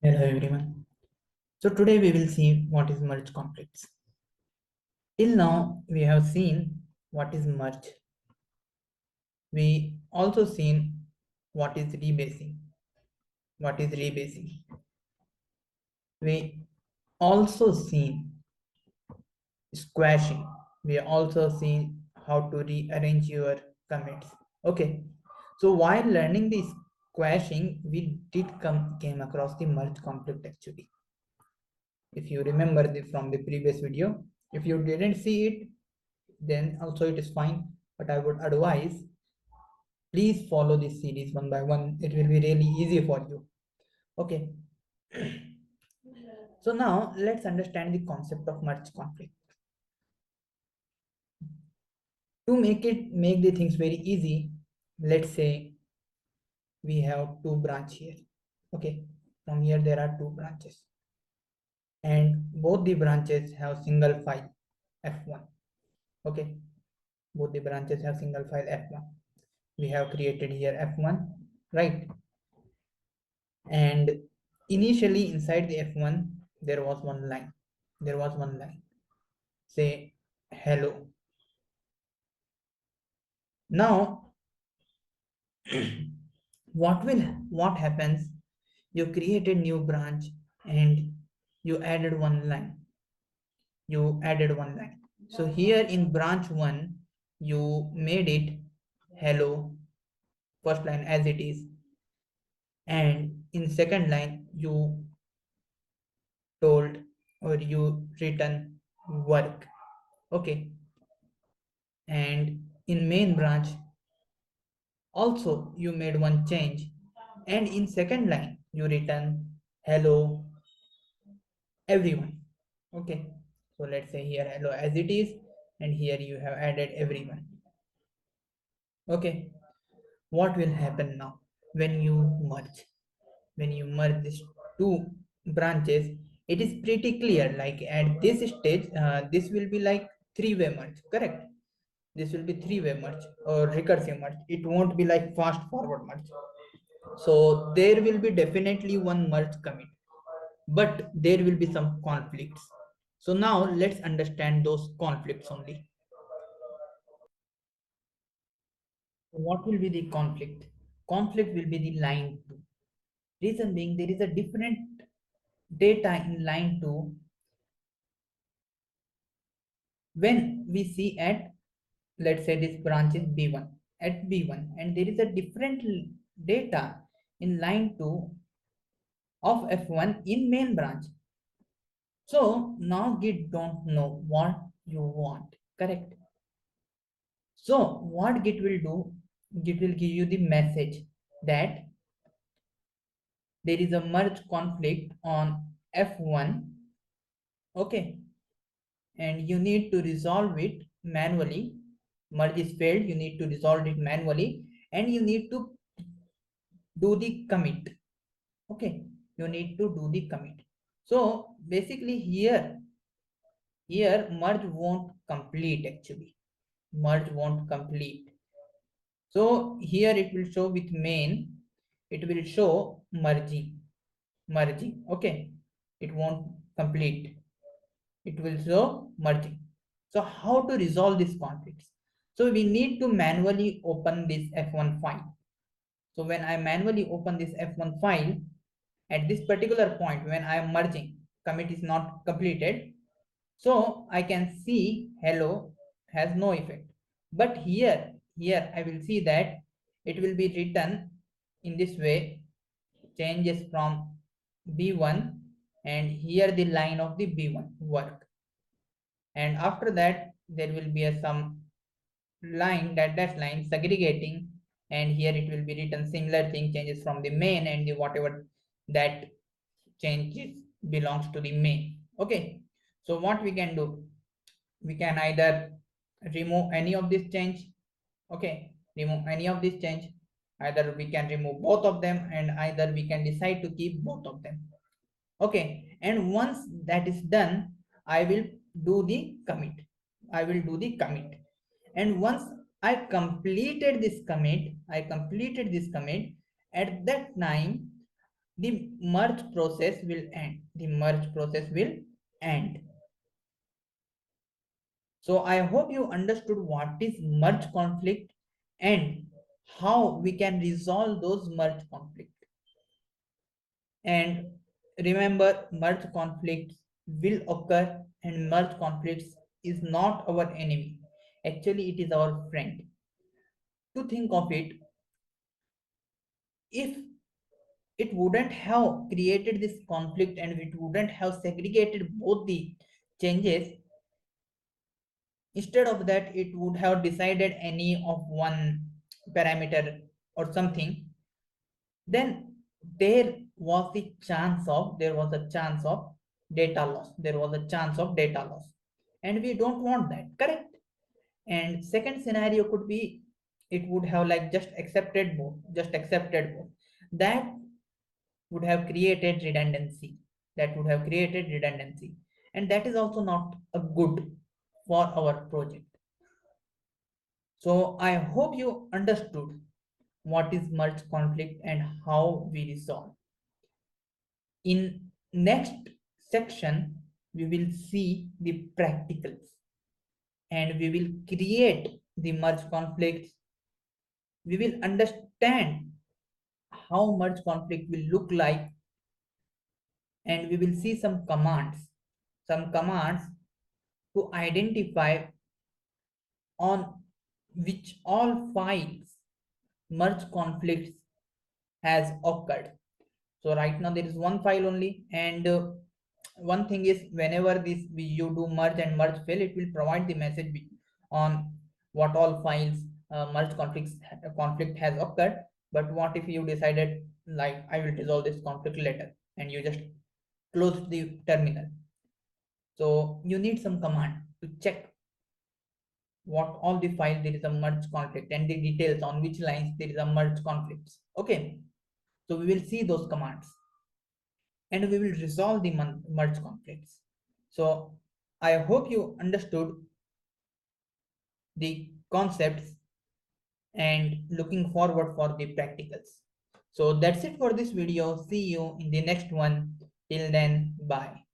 Hello everyone. So today we will see what is merge conflicts. Till now we have seen what is merge. We also seen what is rebasing. What is rebasing? We also seen squashing. We also seen how to rearrange your commits. Okay. So while learning this squashing, we did came across the merge conflict actually. If you remember from the previous video, if you didn't see it, then also it is fine, but I would advise please follow this series one by one. It will be really easy for you. Okay. So now let's understand the concept of merge conflict. To make the things very easy, let's say we have two branch here. Okay, from here there are two branches, and both the branches have single file f1. Okay, both the branches have single file f1. We have created here f1, right? And initially inside the f1 there was one line, say hello. Now what happens, you created new branch and you added one line. So here in branch 1 you made it hello first line as it is, and in second line you told or you written work. Okay, and in main branch also you made one change, and in second line you written hello everyone. Okay, so let's say here hello as it is, and here you have added everyone. Okay, what will happen now when you merge? When you merge these two branches, it is pretty clear, like at this stage this will be like three-way merge, correct? This will be three-way merge or recursive merge. It won't be like fast forward merge. So there will be definitely one merge commit, but there will be some conflicts. So now let's understand those conflicts only. What will be the conflict? Conflict will be the line 2. Reason being, there is a different data in line 2 when we see at, let's say this branch is b1, at b1, and there is a different data in line 2 of f1 in main branch. So now git don't know what you want, correct? So what git will do, git will give you the message that there is a merge conflict on f1. Okay, and you need to resolve it manually. Merge is failed, you need to resolve it manually, and you need to do the commit. Okay, you need to do the commit. So basically here merge won't complete actually. Merge won't complete. So here it will show with main, it will show merging. Okay, it won't complete, it will show merging. So how to resolve these conflicts? So we need to manually open this f1 file. So when I manually open this f1 file, at this particular point when I am merging, commit is not completed, so I can see hello has no effect. But here I will see that it will be written in this way, changes from b1, and here the line of the b1 work, and after that there will be a some line, dash line segregating, and here it will be written similar thing, changes from the main, and the whatever that changes belongs to the main. Okay, so what we can do, we can either remove any of this change. Okay, remove any of this change, either we can remove both of them, and either we can decide to keep both of them. Okay, and once that is done, I will do the commit. And once I completed this commit, at that time the merge process will end. The merge process will end. So I hope you understood what is merge conflict and how we can resolve those merge conflicts. And remember, merge conflicts will occur, and merge conflicts is not our enemy. Actually, it is our friend. To think of it, if it wouldn't have created this conflict and it wouldn't have segregated both the changes, instead of that, it would have decided any of one parameter or something, then there was a chance of data loss. There was a chance of data loss. And we don't want that, correct? And second scenario could be it would have like just accepted both. That would have created redundancy. That would have created redundancy. And that is also not a good for our project. So I hope you understood what is merge conflict and how we resolve. In next section, we will see the practicals and we will create the merge conflicts. We will understand how merge conflict will look like, and we will see some commands to identify on which all files merge conflicts has occurred. So right now there is one file only, and one thing is whenever you do merge and merge fail, it will provide the message on what all files conflict has occurred. But what if you decided like I will resolve this conflict later and you just close the terminal? So you need some command to check what all the files there is a merge conflict and the details on which lines there is a merge conflicts. Okay, so we will see those commands and we will resolve the merge conflicts. So I hope you understood the concepts and looking forward for the practicals. So that's it for this video. See you in the next one. Till then, bye.